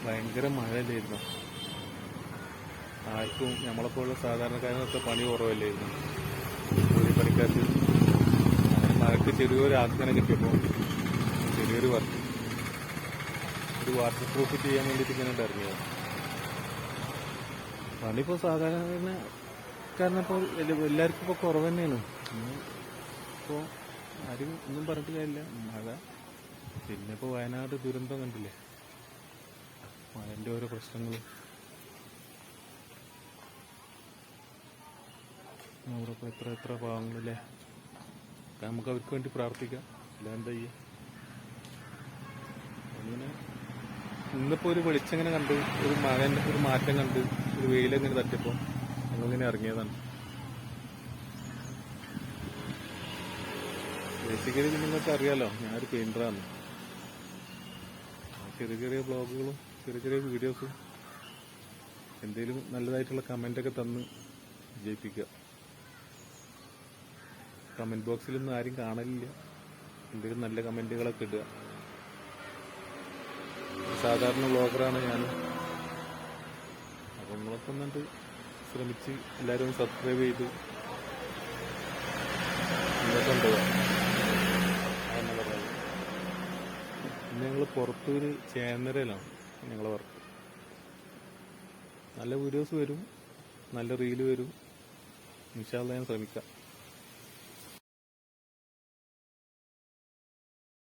ഭയങ്കര മഴയല്ലായിരുന്നു. ആർക്കും നമ്മളെപ്പോലുള്ള സാധാരണക്കാരനൊക്കെ പണി കുറവല്ലായിരുന്നു. കൂലിപ്പണിക്കാർക്ക് അങ്ങനെ മഴയ്ക്ക് ചെറിയൊരു ആക്കനെ കിട്ടിയപ്പോൾ ചെറിയൊരു വർക്ക്, ഒരു വാട്ടർ പ്രൂഫ് ചെയ്യാൻ വേണ്ടിയിട്ട് ഇങ്ങനെ ഇറങ്ങിയത്. പണിയിപ്പോൾ സാധാരണക്കാരനിപ്പോൾ എല്ലാവർക്കും ഇപ്പോൾ കുറവ് തന്നെയാണ്. ഇപ്പോൾ ആരും ഒന്നും പറഞ്ഞിട്ട് കാര്യമില്ല. മഴ പിന്നെ ഇപ്പോൾ വയനാട് ദുരന്തം കണ്ടില്ലേ, മഴൻ്റെ ഓരോ പ്രശ്നങ്ങളും. അവിടെ ഇപ്പോൾ എത്ര പാവങ്ങളില്ലേ. നമുക്ക് അവർക്ക് വേണ്ടി പ്രാർത്ഥിക്കാം. അല്ല എന്താ ചെയ്യുക. അങ്ങനെ ഇന്നിപ്പോൾ ഒരു വെളിച്ചങ്ങനെ കണ്ട്, ഒരു മഴൻ്റെ ഒരു മാറ്റം കണ്ട്, ഒരു വെയിലങ്ങനെ തട്ടിയപ്പോൾ ഞങ്ങളിങ്ങനെ ഇറങ്ങിയതാണ്. ബേസിക്കലി നിങ്ങൾക്ക് അറിയാലോ, ഞാനൊരു പെയിൻറ്ററാണ്. ചെറിയ ചെറിയ ബ്ലോഗുകളും ചെറിയ ചെറിയ വീഡിയോസും എന്തെങ്കിലും നല്ലതായിട്ടുള്ള കമൻ്റൊക്കെ തന്ന് വിജയിപ്പിക്കുക. കമൻറ്റ് ബോക്സിലൊന്നും ആരും കാണലില്ല. എന്തെങ്കിലും നല്ല കമൻറ്റുകളൊക്കെ ഇടുക. സാധാരണ ബ്ലോഗറാണ് ഞാൻ. അപ്പം നിങ്ങളൊക്കെ ഒന്നുണ്ട് ശ്രമിച്ച് എല്ലാവരും സബ്സ്ക്രൈബ് ചെയ്ത് ഇന്നത്തെ ഉണ്ടാവുക അതെന്നെ പറയുന്നത്. പിന്നെ ഞങ്ങൾ പുറത്തൊരു ചേന്നരയിലാണ് ഞങ്ങളെ വർക്ക്. നല്ല വീഡിയോസ് വരും, നല്ല റീല് വരും. ഇൻഷാ അല്ലാഹ് ഞാൻ ശ്രമിക്കാം.